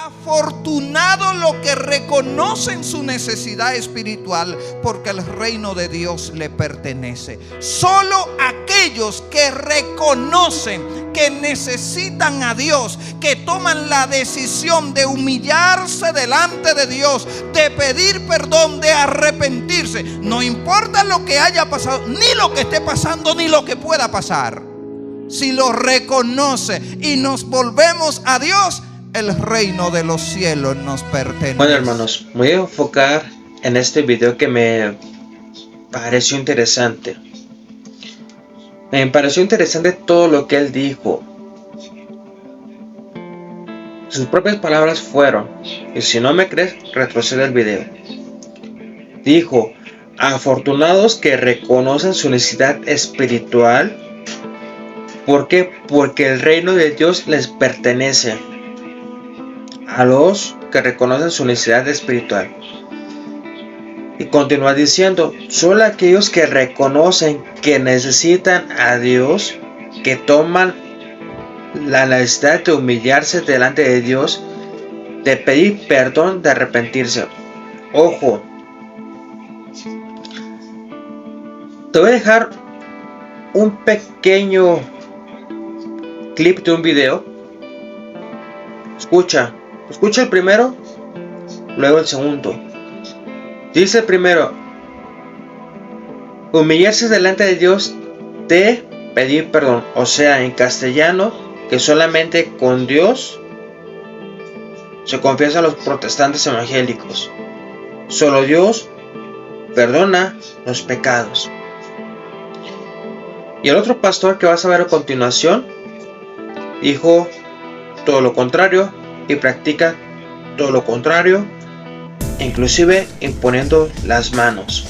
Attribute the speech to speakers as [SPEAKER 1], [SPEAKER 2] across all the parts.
[SPEAKER 1] Afortunado los que reconocen su necesidad espiritual, porque el reino de Dios le pertenece. Solo aquellos que reconocen que necesitan a Dios, que toman la decisión de humillarse delante de Dios, de pedir perdón, de arrepentirse, no importa lo que haya pasado, ni lo que esté pasando, ni lo que pueda pasar. Si lo reconoce y nos volvemos a Dios, el reino de los cielos nos pertenece.
[SPEAKER 2] Bueno, hermanos, me voy a enfocar en este video que me pareció interesante. Me pareció interesante todo lo que él dijo. Sus propias palabras fueron, y si no me crees, retrocede el video. Dijo: afortunados que reconocen su necesidad espiritual. ¿Por qué? Porque el reino de Dios les pertenece. A los que reconocen su necesidad espiritual. Y continúa diciendo: solo aquellos que reconocen que necesitan a Dios, que toman la necesidad de humillarse delante de Dios, de pedir perdón, de arrepentirse. Ojo, te voy a dejar un pequeño clip de un video. Escucha el primero, luego el segundo. Dice el primero: humillarse delante de Dios de pedir perdón. O sea, en castellano, que solamente con Dios se confiesa a los protestantes evangélicos. Solo Dios perdona los pecados. Y el otro pastor que vas a ver a continuación dijo todo lo contrario y practica todo lo contrario, inclusive imponiendo las manos.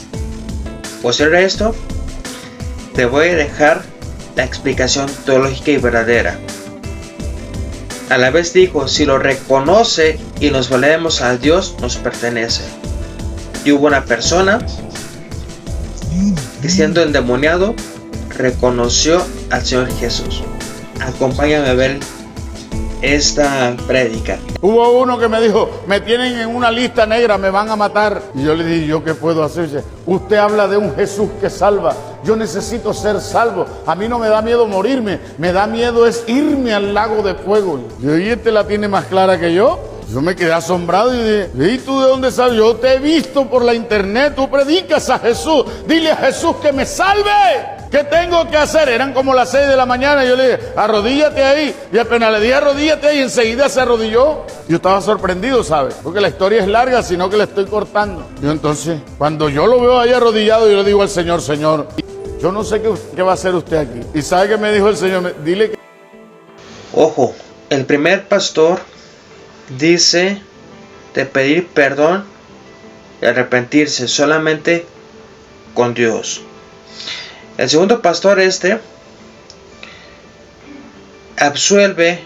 [SPEAKER 2] Posterior a esto, te voy a dejar la explicación teológica y verdadera. A la vez dijo: si lo reconoce y nos volvemos a Dios, nos pertenece. Y hubo una persona que, siendo endemoniado, reconoció al Señor Jesús. Acompáñame a ver esta prédica.
[SPEAKER 3] Hubo uno que me dijo: me tienen en una lista negra, me van a matar. Y yo le dije: ¿yo qué puedo hacer? Dice: usted habla de un Jesús que salva. Yo necesito ser salvo. A mí no me da miedo morirme, me da miedo es irme al lago de fuego. Y este la tiene más clara que yo. Yo me quedé asombrado y dije: ¿y tú de dónde sabes? Yo te he visto por la internet, tú predicas a Jesús. Dile a Jesús que me salve. ¿Qué tengo que hacer? Eran como las 6 de la mañana. Yo le dije: arrodíllate ahí. Y apenas le dije: arrodíllate ahí, enseguida se arrodilló. Yo estaba sorprendido, ¿sabes? Porque la historia es larga, sino que le estoy cortando. Y entonces, cuando yo lo veo ahí arrodillado, yo le digo al Señor: Señor, yo no sé qué va a hacer usted aquí. ¿Y sabe qué me dijo el Señor? Dile que...
[SPEAKER 2] Ojo, el primer pastor dice de pedir perdón y arrepentirse solamente con Dios. El segundo pastor absuelve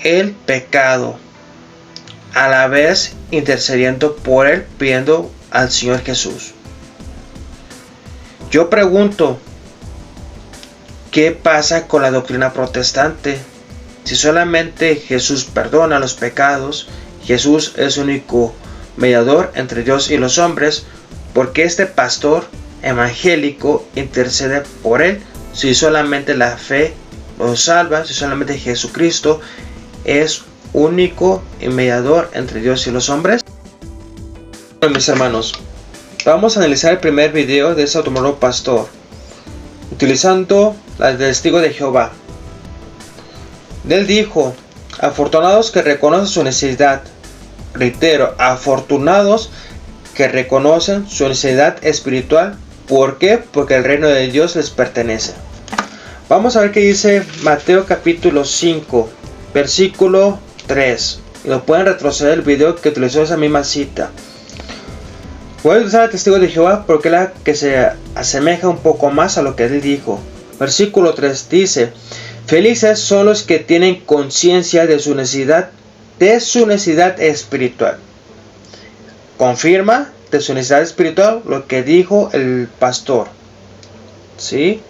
[SPEAKER 2] el pecado, a la vez intercediendo por él, pidiendo al Señor Jesús. Yo pregunto, ¿qué pasa con la doctrina protestante? Si solamente Jesús perdona los pecados, Jesús es el único mediador entre Dios y los hombres, ¿por qué este pastor evangélico intercede por él? Si solamente la fe lo salva, si solamente Jesucristo es único y mediador entre Dios y los hombres. Bueno, mis hermanos, vamos a analizar el primer video de ese otro pastor, utilizando el testigo de Jehová. Él dijo: afortunados que reconocen su necesidad. Reitero, afortunados que reconocen su necesidad espiritual. ¿Por qué? Porque el reino de Dios les pertenece. Vamos a ver qué dice Mateo capítulo 5, versículo 3. Y lo pueden retroceder el video que utilizó esa misma cita. Voy a utilizar el testigo de Jehová porque es la que se asemeja un poco más a lo que él dijo. Versículo 3 dice: felices son los que tienen conciencia de su necesidad espiritual. Confirma de su necesidad espiritual lo que dijo el pastor. ¿Sí?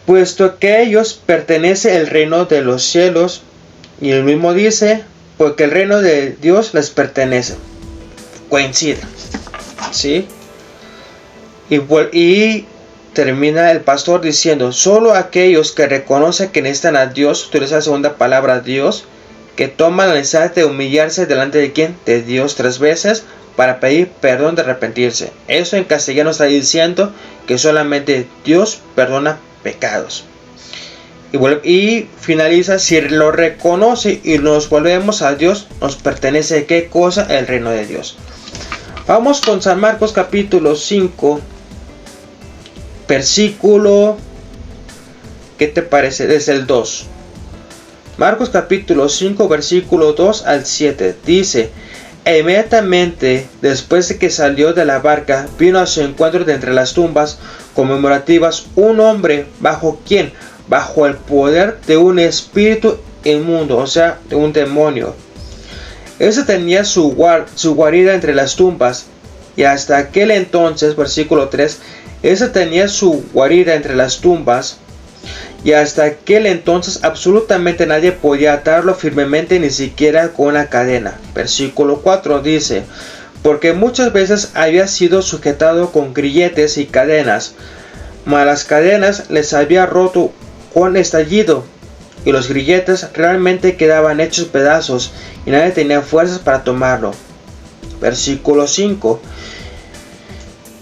[SPEAKER 2] puesto que a ellos pertenece el reino de los cielos. Y el mismo dice, porque el reino de Dios les pertenece. Coincide, ¿sí? Y termina el pastor diciendo, solo aquellos que reconocen que necesitan a Dios, utiliza la segunda palabra Dios, que toman la necesidad de humillarse delante de ¿quién? De Dios 3 veces para pedir perdón de arrepentirse. Eso en castellano está diciendo que solamente Dios perdona pecados. Y finaliza, si lo reconoce y nos volvemos a Dios, nos pertenece ¿qué cosa? El reino de Dios. Vamos con San Marcos capítulo 5, versículo, ¿qué te parece? Desde el 2. Marcos capítulo 5, versículo 2 al 7. Dice, e inmediatamente después de que salió de la barca, vino a su encuentro de entre las tumbas conmemorativas un hombre, ¿bajo quién? Bajo el poder de un espíritu inmundo, o sea, de un demonio. Ese tenía su guarida entre las tumbas, y hasta aquel entonces, versículo 3, ese tenía su guarida entre las tumbas, y hasta aquel entonces absolutamente nadie podía atarlo firmemente, ni siquiera con una cadena. Versículo 4 dice, porque muchas veces había sido sujetado con grilletes y cadenas, mas las cadenas les había roto con estallido, y los grilletes realmente quedaban hechos pedazos, y nadie tenía fuerzas para tomarlo. Versículo 5.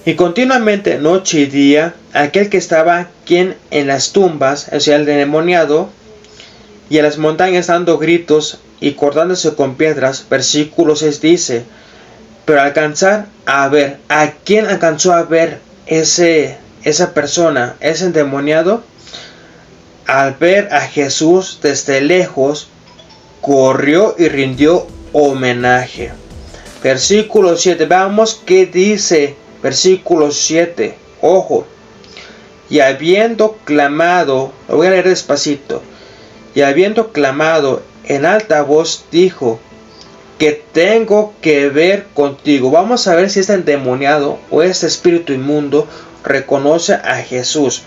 [SPEAKER 2] Y continuamente, noche y día, aquel que estaba quien en las tumbas, o sea, el endemoniado, y en las montañas dando gritos y cortándose con piedras. Versículo 6 dice, pero alcanzar a ver, ¿a quién alcanzó a ver esa persona, ese endemoniado? Al ver a Jesús desde lejos, corrió y rindió homenaje. Versículo 7, veamos qué dice. Versículo 7, ojo, y habiendo clamado, lo voy a leer despacito, y habiendo clamado en alta voz dijo, que tengo que ver contigo. Vamos a ver si este endemoniado o este espíritu inmundo reconoce a Jesús.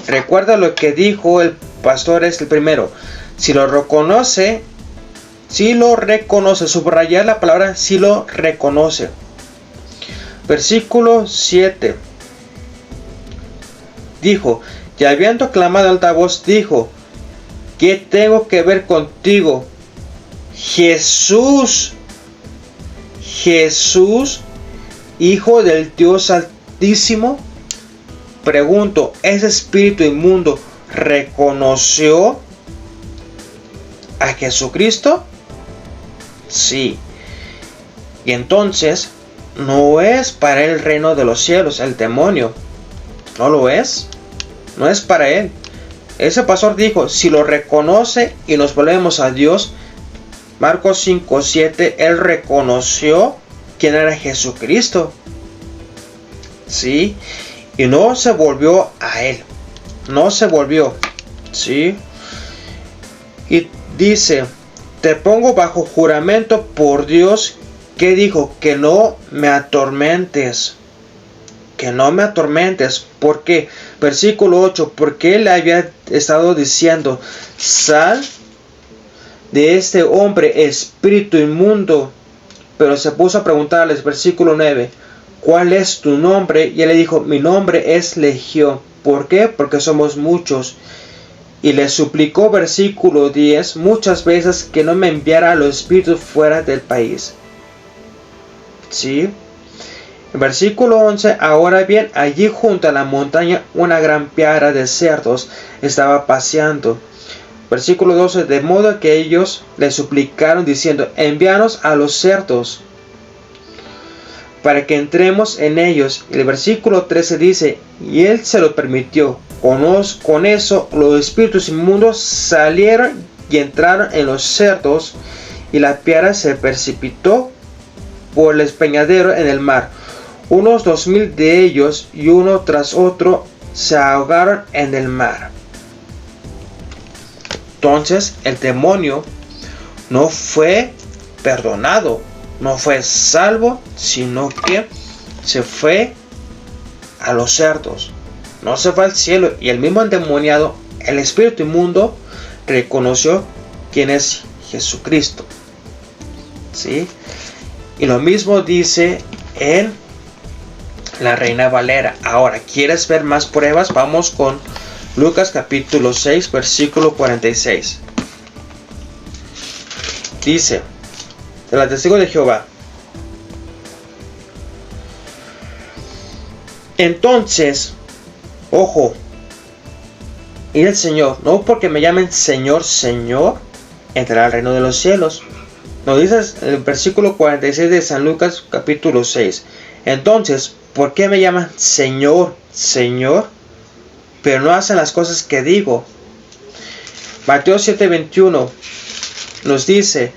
[SPEAKER 2] Recuerda lo que dijo el pastor, es el primero, si lo reconoce, subrayar la palabra si lo reconoce. Versículo 7. Dijo, y habiendo clamado en alta voz, dijo, ¿qué tengo que ver contigo? Jesús, Hijo del Dios Altísimo. Pregunto, ¿ese espíritu inmundo reconoció a Jesucristo? Sí. Y entonces, no es para él el reino de los cielos, el demonio. No lo es. No es para él. Ese pastor dijo, si lo reconoce y nos volvemos a Dios, Marcos 5:7, él reconoció quién era Jesucristo. Sí. Y no se volvió a él. No se volvió. Sí. Y dice, te pongo bajo juramento por Dios, que dijo, que no me atormentes. Que no me atormentes. ¿Por qué? Versículo 8. Porque él había estado diciendo, sal de este hombre, espíritu inmundo. Pero se puso a preguntarles, versículo 9, ¿cuál es tu nombre? Y él le dijo, mi nombre es Legión. ¿Por qué? Porque somos muchos. Y le suplicó, versículo 10, muchas veces que no me enviara a los espíritus fuera del país. ¿Sí? Versículo 11, ahora bien, allí junto a la montaña una gran piara de cerdos estaba paseando. Versículo 12, de modo que ellos le suplicaron diciendo, envíanos a los cerdos para que entremos en ellos. Y el versículo 13 dice, y él se lo permitió. Con eso los espíritus inmundos salieron y entraron en los cerdos, y la piara se precipitó por el despeñadero en el mar. Unos 2000 de ellos, y uno tras otro, se ahogaron en el mar. Entonces el demonio no fue perdonado, no fue salvo, sino que se fue a los cerdos. No se fue al cielo, y el mismo endemoniado el espíritu inmundo reconoció quién es Jesucristo. ¿Sí? Y lo mismo dice en la Reina Valera. Ahora, ¿quieres ver más pruebas? Vamos con Lucas capítulo 6, versículo 46. Dice, de la testigo de Jehová. Entonces, ojo, y el Señor, no porque me llamen Señor, Señor, entrará al reino de los cielos. Nos dice el versículo 46 de San Lucas capítulo 6. Entonces, ¿por qué me llaman Señor, Señor, pero no hacen las cosas que digo? Mateo 7:21 nos dice,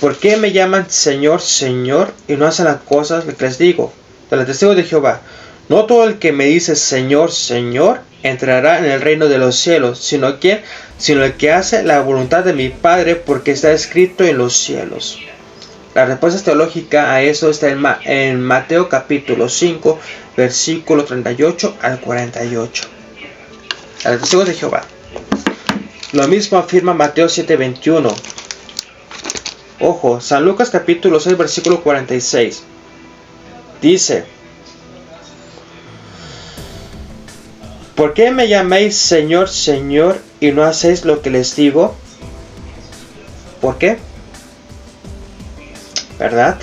[SPEAKER 2] ¿por qué me llaman Señor, Señor, y no hacen las cosas que les digo? Del testigo de Jehová. No todo el que me dice Señor, Señor, entrará en el reino de los cielos, sino el que hace la voluntad de mi Padre, porque está escrito en los cielos. La respuesta teológica a eso está en Mateo capítulo 5, versículo 38 al 48. Al testigo de Jehová. Lo mismo afirma Mateo 7:21. Ojo, San Lucas capítulo 6, versículo 46. Dice, ¿por qué me llaméis Señor, Señor, y no hacéis lo que les digo? ¿Por qué? ¿Verdad?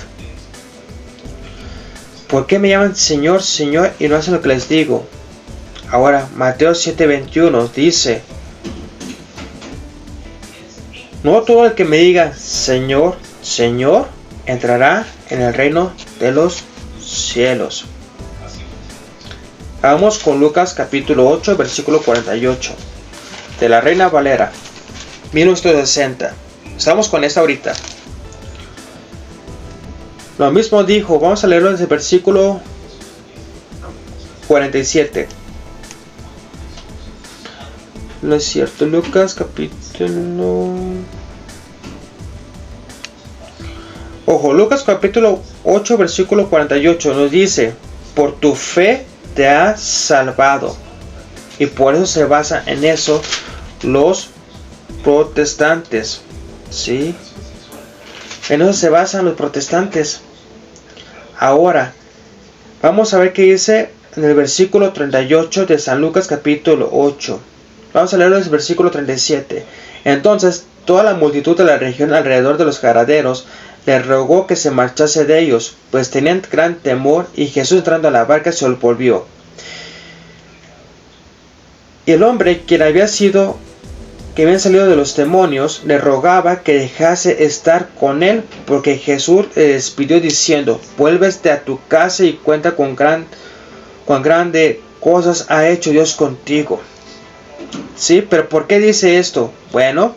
[SPEAKER 2] ¿Por qué me llaman Señor, Señor, y no hacen lo que les digo? Ahora, Mateo 7:21 dice, no todo el que me diga Señor, Señor, entrará en el reino de los cielos. Vamos con Lucas capítulo 8, versículo 48. De la Reina Valera, 1960. Estamos con esta ahorita. Lo mismo dijo, vamos a leerlo desde el versículo 47. No es cierto, Lucas capítulo... Ojo, Lucas capítulo 8, versículo 48 nos dice, por tu fe te ha salvado. Y por eso se basa en eso los protestantes. ¿Sí? En eso se basan los protestantes. Ahora, vamos a ver qué dice en el versículo 38 de San Lucas capítulo 8. Vamos a leerlo desde el versículo 37. Entonces, toda la multitud de la región alrededor de los gadarenos le rogó que se marchase de ellos, pues tenían gran temor, y Jesús entrando a la barca se volvió. Y el hombre, que habían salido de los demonios, le rogaba que dejase estar con él, porque Jesús le despidió diciendo, vuélvete a tu casa y cuenta cuán grande cosas ha hecho Dios contigo. Sí, pero ¿por qué dice esto? Bueno,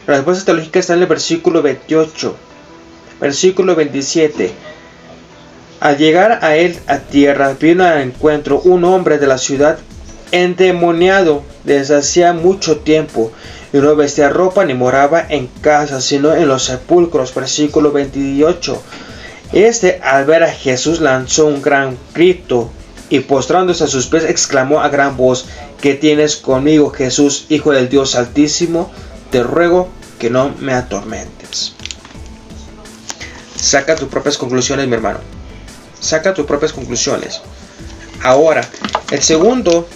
[SPEAKER 2] la respuesta teológica está en el versículo 28. Versículo 27. Al llegar a él a tierra, vino al encuentro un hombre de la ciudad endemoniado desde hacía mucho tiempo, y no vestía ropa ni moraba en casa, sino en los sepulcros. Versículo 28. Este, al ver a Jesús, lanzó un gran grito, y postrándose a sus pies, exclamó a gran voz, ¿qué tienes conmigo, Jesús, Hijo del Dios Altísimo? Te ruego que no me atormentes. Saca tus propias conclusiones, mi hermano. Saca tus propias conclusiones. Ahora, el segundo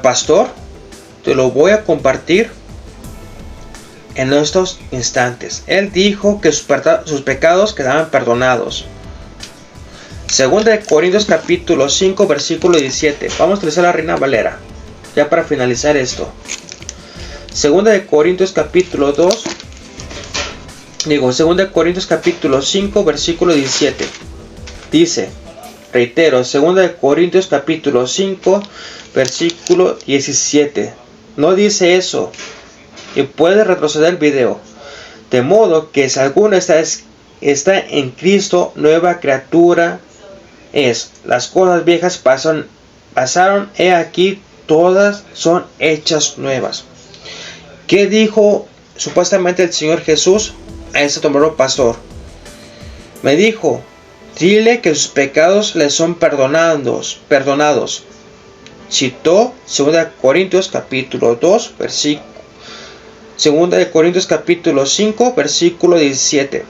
[SPEAKER 2] pastor, te lo voy a compartir en estos instantes. Él dijo que sus pecados quedaban perdonados. Segunda de Corintios capítulo 5, versículo 17. Vamos a utilizar la Reina Valera, ya para finalizar esto. Segunda de Corintios capítulo 5, versículo 17. Dice, reitero, segunda de Corintios capítulo 5, versículo 17. No dice eso. Y puede retroceder el video. De modo que si alguno está en Cristo, nueva criatura es. Las cosas viejas pasaron, he aquí, todas son hechas nuevas. ¿Qué dijo supuestamente el Señor Jesús a ese tomado pastor? Me dijo, dile que sus pecados le son perdonados. Citó 2 Corintios capítulo 2, versículo 2 Corintios capítulo 5, versículo 17.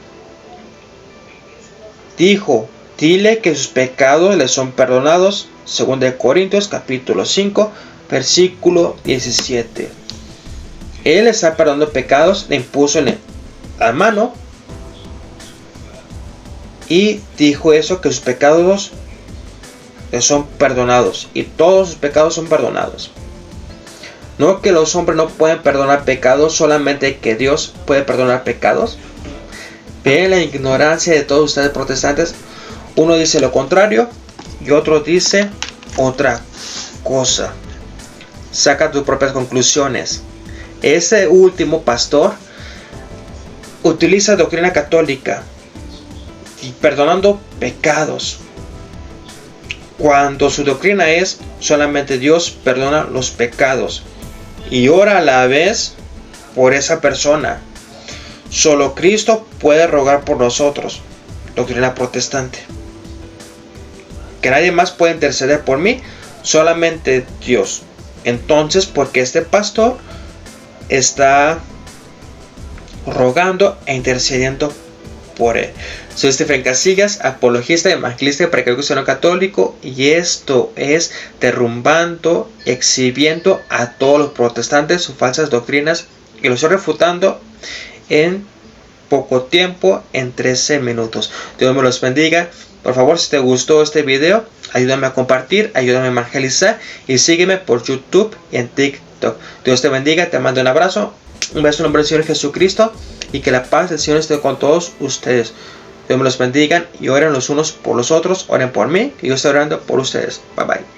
[SPEAKER 2] Dijo, dile que sus pecados le son perdonados. 2 Corintios capítulo 5, versículo 17. Él está perdonando pecados, le impuso la mano y dijo eso, que sus pecados le son perdonados, y todos sus pecados son perdonados. No que los hombres no pueden perdonar pecados, solamente que Dios puede perdonar pecados. Ven la ignorancia de todos ustedes protestantes. Uno dice lo contrario y otro dice otra cosa. Saca tus propias conclusiones. Este último pastor utiliza doctrina católica y perdonando pecados, cuando su doctrina es solamente Dios perdona los pecados y ora a la vez por esa persona. Solo Cristo puede rogar por nosotros. Doctrina protestante. Que nadie más puede interceder por mí, solamente Dios. Entonces, ¿por qué este pastor está rogando e intercediendo por él? Soy Stephen Casillas, apologista y evangelista para el cristiano católico, y esto es derrumbando, exhibiendo a todos los protestantes sus falsas doctrinas, y lo estoy refutando en poco tiempo, en 13 minutos. Dios me los bendiga. Por favor, si te gustó este video, ayúdame a compartir, ayúdame a evangelizar y sígueme por YouTube y en TikTok. Dios te bendiga, te mando un abrazo, un beso en nombre del Señor Jesucristo, y que la paz del Señor esté con todos ustedes. Dios me los bendiga y oren los unos por los otros, oren por mí y yo estoy orando por ustedes. Bye bye.